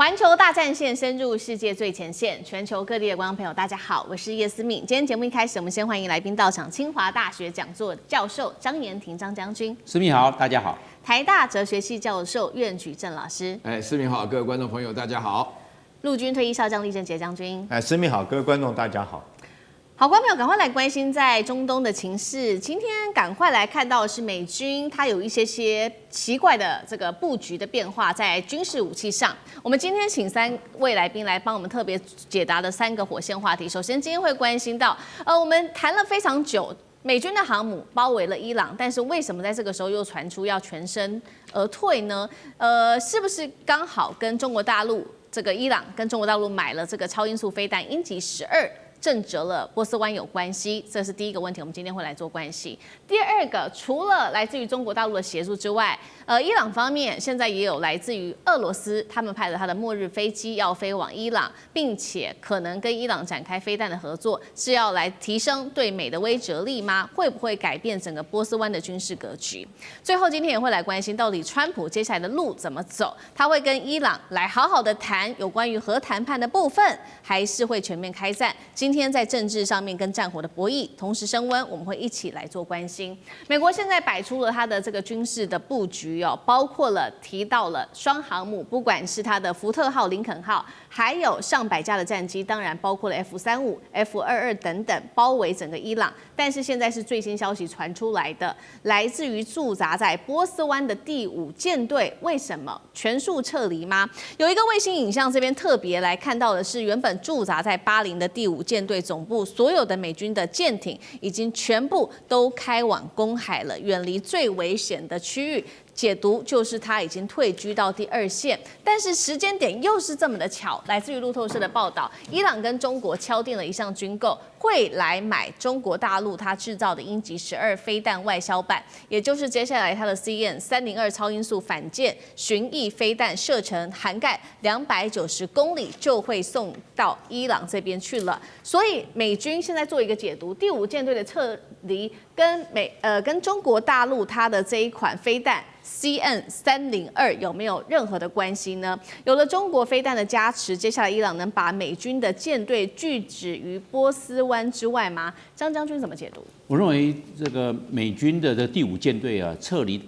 環球大戰線深入世界最前線，全球各地的觀眾朋友，大家好，我是葉思敏。今天節目一開始，我們先歡迎來賓到場，清華大學講座教授張妍婷張將軍。思敏好，大家好。台大哲學系教授苑舉正老師。思敏好，各位觀眾朋友，大家好。陸軍退役少將李正傑將軍。思敏好，各位觀眾大家好。好，觀眾朋友，趕快來關心在中東的情勢。今天趕快來看到的是美軍，它有一些奇怪的這個布局的變化在軍事武器上。我們今天請3位來賓來幫我們特別解答的3個火線話題。首先，今天會關心到，我們談了非常久，美軍的航母包圍了伊朗，但是為什麼在這個時候又傳出要全身而退呢？是不是剛好跟中國大陸這個伊朗跟中國大陸買了這個超音速飛彈鷹擊12？震懾了波斯灣有關係，這是第一個問題，我們今天會來做關係。第二個，除了來自於中國大陸的協助之外，伊朗方面現在也有來自於俄羅斯，他們派了他的末日飛機要飛往伊朗，並且可能跟伊朗展開飛彈的合作，是要來提升對美的威懾力嗎？會不會改變整個波斯灣的軍事格局？最後，今天也會來關心到底川普接下來的路怎麼走？他會跟伊朗來好好的談有關於核談判的部分，還是會全面開戰？今天在政治上面跟戰火的博弈同時升溫，我們會一起來做關心。美國現在擺出了它的這個軍事的布局哦，包括了提到了雙航母，不管是它的福特號、林肯號，還有上百架的戰機，當然包括了 F-35、F-22等等，包圍整個伊朗。但是現在是最新消息傳出來的，來自於駐紮在波斯灣的第5艦隊，為什麼全數撤離嗎？有一個衛星影像，這邊特別來看到的是，原本駐紮在巴林的第5艦隊總部，所有的美軍的艦艇已經全部都開往公海了，遠離最危險的區域。解讀就是他已經退居到第2線，但是時間點又是這麼的巧。來自於路透社的報道，伊朗跟中國敲定了一項軍購，會來買中國大陸它製造的鷹擊12飛彈外銷版，也就是接下來它的 CN-302超音速反艦巡弋飛彈射程涵蓋290公里，就會送到伊朗這邊去了。所以美軍現在做一個解讀，第5艦隊的撤離跟中國大陸它的這一款飛彈CN-302有沒有任何的關係呢？有了中國飛彈的加持，接下來伊朗能把美軍的艦隊拒止於波斯灣之外嗎？張將軍怎麼解讀？我認為這個美軍的這第5艦隊啊，撤離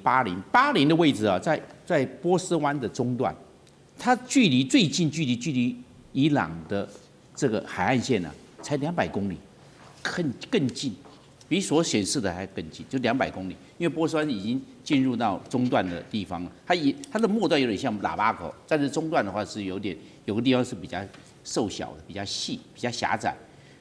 巴林的位置啊，在波斯灣的中段，它距離最近距離伊朗的這個海岸線啊，才200公里，更近。比所顯示的還更近，就200公里。因為波斯灣已經進入到中段的地方了，它的末段有點像喇叭口，但是中段的話是有個地方是比較瘦小的、比較細、比較狹窄。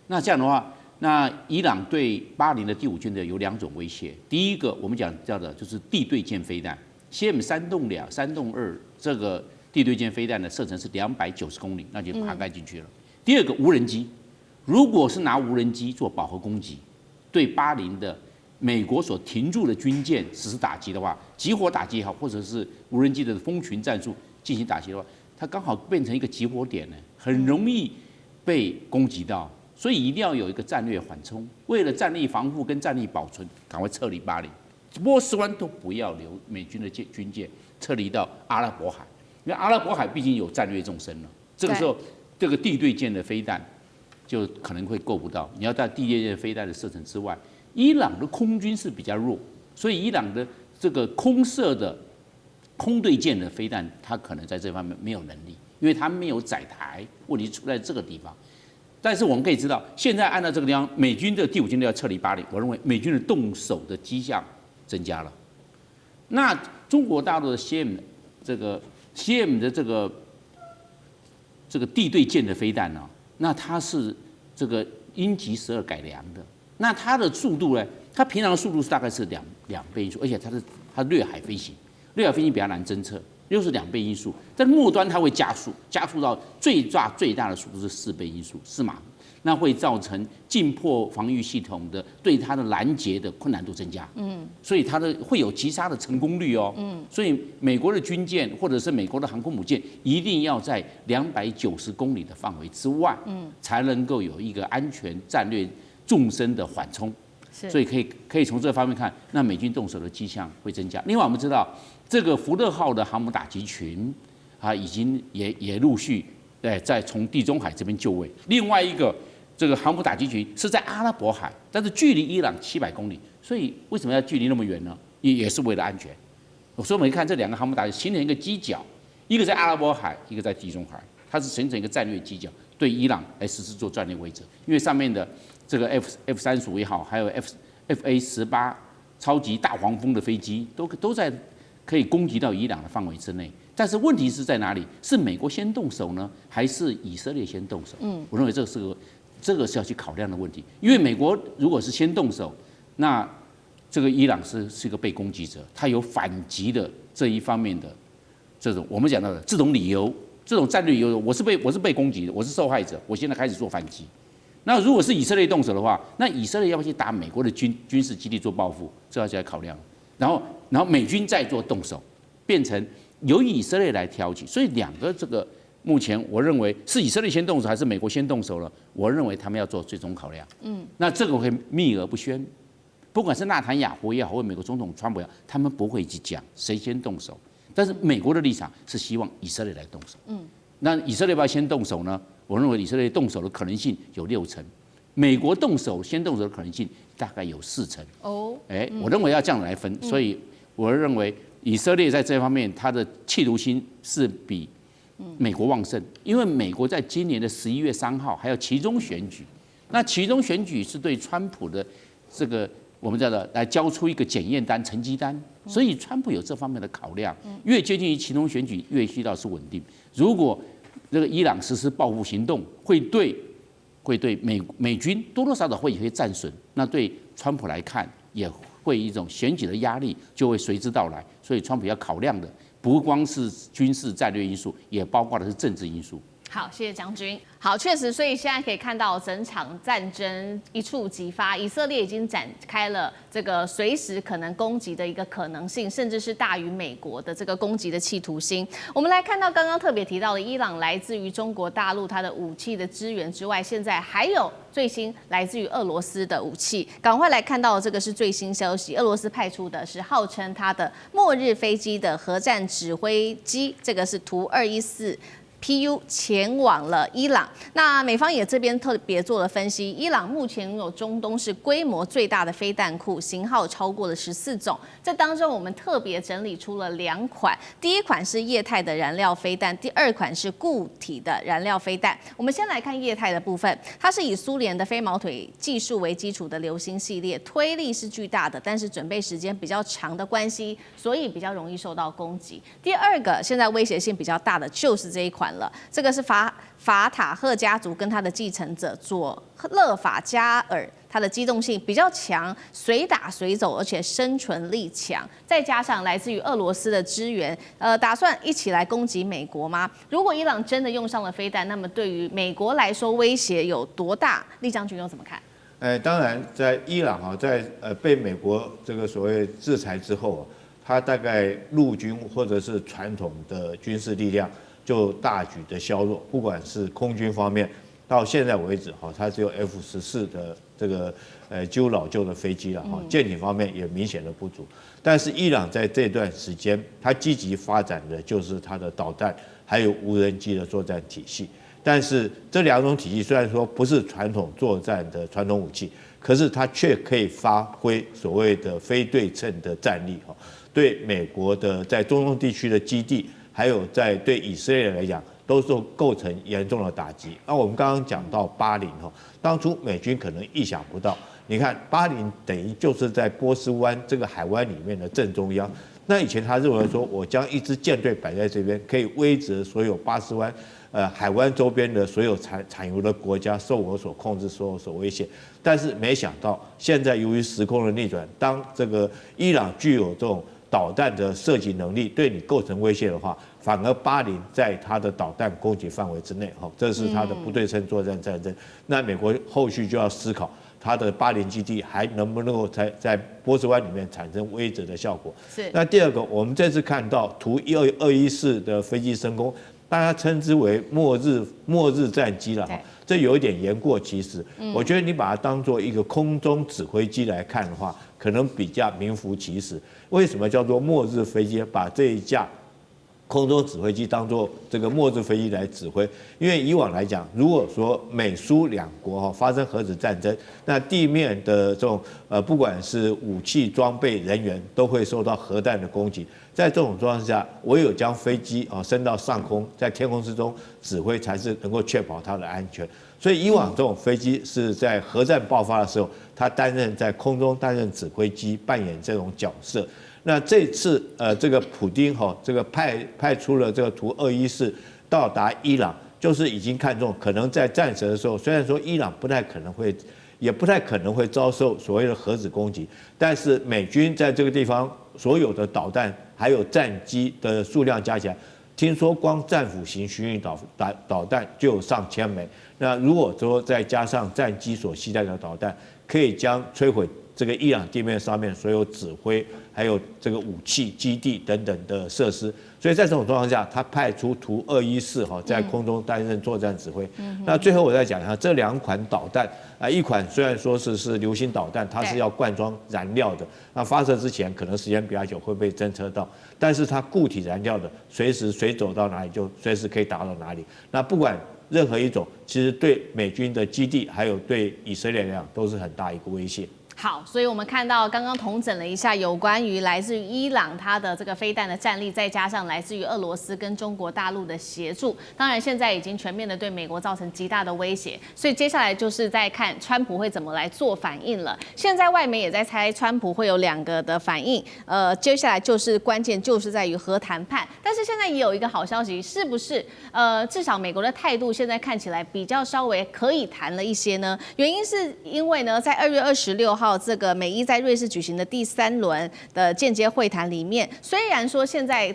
那這樣的話，那伊朗對巴林的第5艦隊有2種威脅。第一個，我們講叫的就是地對艦飛彈 ，CM-302、302這個地對艦飛彈的射程是290公里，那就涵蓋進去了。第二個，無人機，如果是拿無人機做飽和攻擊，對巴林的美國所停駐的軍艦實施打擊的話，集火打擊也好，或者是無人機的蜂群戰術進行打擊的話，它剛好變成一個集火點呢，很容易被攻擊到，所以一定要有一個戰略緩衝。為了戰力防護跟戰力保存，趕快撤離巴林，波斯灣都不要留美軍的軍艦撤離到阿拉伯海，因為阿拉伯海畢竟有戰略縱深了。這個時候，這個地對艦的飛彈就可能會夠不到，你要在地對艦飛彈的射程之外，伊朗的空軍是比較弱，所以伊朗的這個空射的空對艦的飛彈，它可能在這方面沒有能力，因為它沒有載台，問題出在這個地方。但是我們可以知道，現在按照這個地方，美軍的第5艦隊要撤離巴林，我認為美軍的動手的跡象增加了。那中國大陸的 CM 的這個地對艦的飛彈呢？那它是這個鷹擊12改良的，那它的速度呢？它平常的速度是大概是兩倍音速，而且它掠海飞行比較難偵測，又是2倍音速。在末端它會加速到最大的速度是4倍音速，4馬赫，那會造成近迫防禦系統的对它的攔截的困難度增加。所以它會有擊殺的成功率哦。所以美國的軍艦或者是美國的航空母艦一定要在290公里的範圍之外，才能夠有一個安全戰略縱深的緩衝。所以可以從這方面看，那美軍動手的跡象會增加。另外，我們知道這個福特號的航母打擊群，它已經也陸續在從地中海這邊就位。另外一個這個航母打擊群是在阿拉伯海，但是距離伊朗700公里，所以為什麼要距離那麼遠呢？也是為了安全。所以我們看這兩個航母打擊形成一個犄角，一個在阿拉伯海，一個在地中海，它是形成一個戰略犄角，對伊朗來實施做戰略威懾。因為上面的這個 F-35也好，還有 FA-18超級大黃蜂的飛機都在可以攻擊到伊朗的範圍之內。但是問題是在哪裡？是美國先動手呢，還是以色列先動手？我認為這個是要去考量的問題。因為美國如果是先動手，那這個伊朗是一個被攻擊者，他有反擊的這一方面的這種我們講到的這種理由，這種戰略理由，我是被攻擊的，我是受害者，我現在開始做反擊。那如果是以色列动手的話，那以色列要不要去打美國的軍事基地做報復？這要來考量。然後美軍再做動手，變成由以色列來挑起。所以两個這個目前我認為是以色列先動手還是美國先動手了？我認為他們要做最終考量。那這個會秘而不宣，不管是納坦雅胡也好，或美國總統川普也好，他們不會去講誰先動手。但是美國的立場是希望以色列來動手。那以色列要不要先動手呢？我認為以色列動手的可能性有60%，美國先动手的可能性大概有4%。我認為要這樣來分，所以我認為以色列在這方面他的企圖心是比美國旺盛，因為美國在今年的11月3號還有期中選舉，那期中選舉是對川普的這個我們叫做來交出一個檢驗單、成績單，所以川普有這方面的考量。越接近於期中選舉，越需要是穩定。如果這個伊朗實施報復行動，會對美軍多多少少會有些戰損，那對川普來看也會一種選舉的壓力就會隨之到來。所以川普要考量的不光是軍事戰略因素，也包括的是政治因素。好，謝謝將軍。好，確實，所以現在可以看到整場戰爭一觸即發，以色列已經展開了這個隨時可能攻擊的一個可能性，甚至是大於美國的這個攻擊的企圖心。我們來看到剛剛特別提到的伊朗來自於中國大陸它的武器的支援之外，現在還有最新來自於俄羅斯的武器。趕快來看到這個是最新消息，俄羅斯派出的是號稱它的末日飛機的核戰指揮機，這個是圖214。PU 前往了伊朗，那美方也這邊特別做了分析，伊朗目前擁有中東是規模最大的飛彈庫，型號超過了14種。這當中我們特別整理出了2款，第一款是液態的燃料飛彈，第2款是固體的燃料飛彈。我們先來看液態的部分，它是以蘇聯的飛毛腿技術為基礎的流星系列，推力是巨大的，但是準備時間比較長的關係，所以比較容易受到攻擊。第2個現在威脅性比較大的就是這一款。這個是法塔赫家族跟他的繼承者佐勒法加爾，它的機动性比較強，隨打隨走，而且生存力強，再加上來自於俄羅斯的支援，打算一起來攻擊美國嗎？如果伊朗真的用上了飛彈，那麼對於美國來說威脅有多大？酈將軍又怎麼看？當然，在伊朗在被美國這個所謂制裁之後，它大概陸軍或者是傳統的軍事力量就大舉的削弱，不管是空軍方面，到現在為止它只有 F-14的這個幾乎老舊的飛機了艦艇方面也明顯的不足。但是伊朗在這段時間，它積極發展的就是它的導彈還有無人機的作戰體系。但是這2種體系雖然說不是傳統作戰的傳統武器，可是它卻可以發揮所謂的非對稱的戰力對美國的在中東地區的基地，還有在對以色列來講，都是構成嚴重的打擊。那我們剛剛講到巴林當初美軍可能意想不到，你看巴林等於就是在波斯灣這個海灣裡面的正中央。那以前他認為說，我將一支艦隊擺在這邊，可以威懾所有巴斯灣海灣周邊的所有產油的國家受我所控制、受我所威脅。但是沒想到，現在由於時空的逆轉，當這個伊朗具有這種導彈的射擊能力對你構成威脅的話，反而巴林在它的導彈攻擊範圍之內，這是它的不对稱作戰戰爭。那美國後續就要思考，它的巴林基地還能不能夠在波斯灣裡面產生威懾的效果？是。那第2個，我們這次看到圖214的飛機升空，大家稱之為末日戰機了這有一點言過其實。我覺得你把它當做一個空中指揮機來看的話，可能比較名副其實。為什麼叫做末日飛機？把這一架空中指揮機當做這個末日飛機來指揮，因為以往來講，如果說美蘇兩國發生核子戰爭，那地面的這種不管是武器裝備、人員都會受到核彈的攻擊。在這種狀況下，唯有將飛機升到上空，在天空之中指揮，才是能夠確保它的安全。所以以往這種飛機是在核戰爆發的時候，它在空中擔任指揮機，扮演這種角色。那這次這個普丁這個派出了這個圖214到達伊朗，就是已經看中可能在戰時的時候，雖然說伊朗也不太可能會遭受所謂的核子攻擊，但是美軍在這個地方所有的導彈還有戰機的數量加起來，聽說光戰斧型巡弋導彈就有上千枚。那如果說再加上戰機所攜帶的導彈，可以將摧毀這個伊朗地面上面所有指揮，還有這個武器基地等等的設施，所以在這種狀況下，他派出圖214在空中擔任作戰指揮。那最後我再講一下這兩款導彈一款雖然說是流星導彈，它是要灌裝燃料的，那發射之前可能時間比較久會被偵測到，但是它固體燃料的，隨時水走到哪裡就隨時可以打到哪裡。那不管任何一種，其實對美軍的基地還有對以色列來講都是很大一個威脅。好，所以我們看到剛剛統整了一下有關於來自於伊朗它的這個飛彈的戰力，再加上來自於俄羅斯跟中國大陸的協助，當然現在已經全面的對美國造成極大的威脅，所以接下來就是在看川普會怎麼來做反應了。現在外媒也在猜川普會有2個的反應，接下來就是關鍵就是在於核談判，但是現在也有一個好消息，是不是至少美國的態度現在看起來比較稍微可以談了一些呢？原因是因為呢，在2月26號。這個美伊在瑞士舉行的第3輪的間接會談裡面，雖然說現在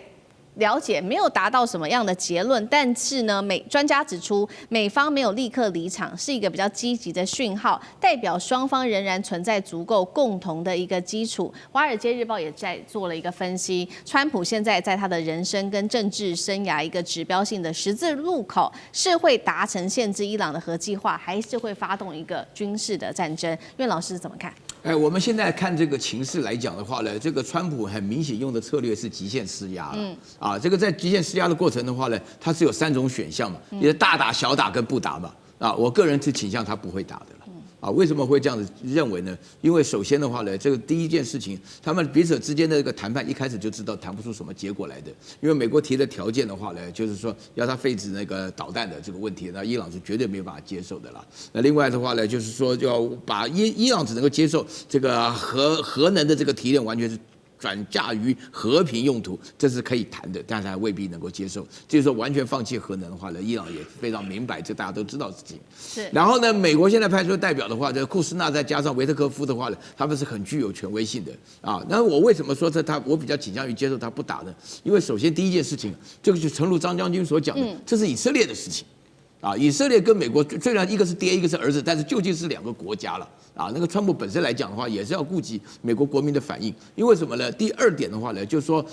了解沒有達到什麼樣的結論，但是呢，專家指出，美方沒有立刻離場，是一個比較積極的訊號，代表雙方仍然存在足夠共同的一個基礎。華爾街日報也在做了一個分析，川普現在在他的人生跟政治生涯一個指標性的十字路口，是會達成限制伊朗的核計劃，還是會發動一個軍事的戰爭？苑老師怎麼看？我們現在看這個情勢來講的話呢，這個川普很明顯用的策略是極限施壓了。這個在極限施壓的過程的話呢，它是有3種選項嘛，也是大打、小打跟不打嘛。我個人是傾向他不會打的了。為什麼會這樣子認為呢？因為首先的話呢，這個第一件事情，他們彼此之間的這個談判一開始就知道談不出什麼結果來的。因為美國提的條件的話呢，就是說要他廢止那個導彈的這個問題，那伊朗是絕對沒有辦法接受的啦。那另外的話呢，就是說要把伊朗只能夠接受這個核能的這個提煉完全是轉嫁於和平用途，這是可以談的，但是還未必能夠接受。就是說，完全放棄核能的話呢，伊朗也非常明白，這大家都知道的事情。是。然後呢，美國現在派出的代表的話，这庫斯納再加上維特科夫的話呢，他們是很具有權威性的啊。那我為什麼說我比較傾向於接受他不打呢？因為首先第一件事情，這個就誠如張將軍所講的，這是以色列的事情。以色列跟美國雖然一個是爹，一個是兒子，但是究竟是2個國家了。那個川普本身來講的話，也是要顧及美國國民的反應。因為什麼呢？第2點的話呢，就是說，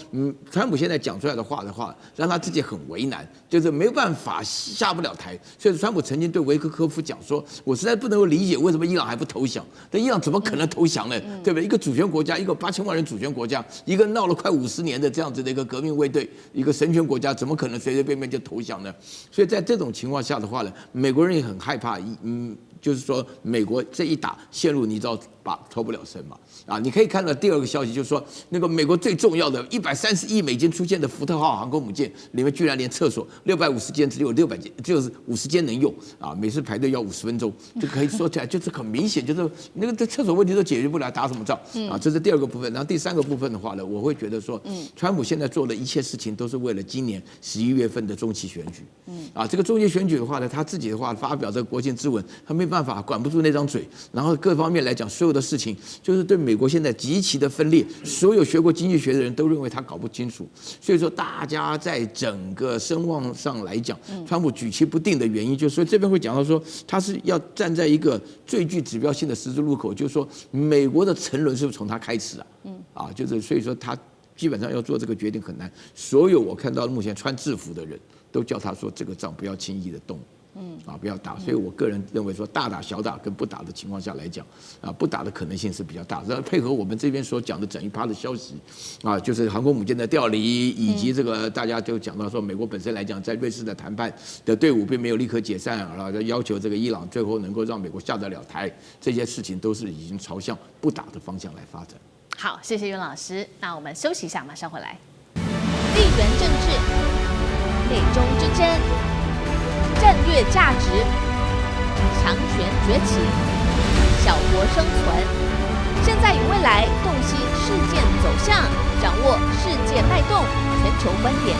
川普現在講出來的話，讓他自己很為難，就是沒有辦法下不了台。所以川普曾經對維特科夫講說：“我實在不能夠理解為什麼伊朗還不投降？但伊朗怎麼可能投降呢？對不對？一個主權國家，一個8000萬人主權國家，一個鬧了快50年的這樣子的一個革命衛隊，一個神權國家，怎麼可能隨隨便便就投降呢？所以在這種情況下的話呢，美國人也很害怕，就是說美國這一打陷入泥沼，脫不了身嘛。你可以看到第2個消息，就是說那個美國最重要的130億美金出現的福特號航空母艦裡面，居然連廁所650間只有600間，就是50間能用每次排隊要50分鐘，就可以說起來就是很明顯，就是那個廁所問題都解決不了，打什麼仗這是第2個部分。然後第3個部分的話呢，我會覺得說，川普現在做的一切事情都是為了今年11月份的中期選舉。這個中期選舉的話呢，他自己的話發表這個國情咨文，他沒辦法管不住那張嘴，然後各方面來講，所有的事情就是對美國現在極其的分裂，所有學過經濟學的人都認為他搞不清楚，所以說大家在整個聲望上來講，川普舉棋不定的原因，就是說這邊會講到說他是要站在一個最具指標性的十字路口，就是說美國的沉淪是不是從他開始就是所以說他基本上要做這個決定很難。所有我看到目前穿制服的人都叫他說這個仗不要輕易的動。不要打。所以我個人認為說，大打小打跟不打的情況下來講，不打的可能性是比較大。然後配合我們這邊所講的整一趴的消息，就是航空母艦的調離，以及這個大家就講到說，美國本身來講，在瑞士的談判的隊伍並沒有立刻解散，要求這個伊朗最後能夠讓美國下得了台，這些事情都是已經朝向不打的方向來發展。好，謝謝袁老師。那我們休息一下，馬上回来。地緣政治、美中之爭、戰略價值、強權崛起、小國生存，現在與未來洞悉事件走向，掌握世界脈動，全球觀點。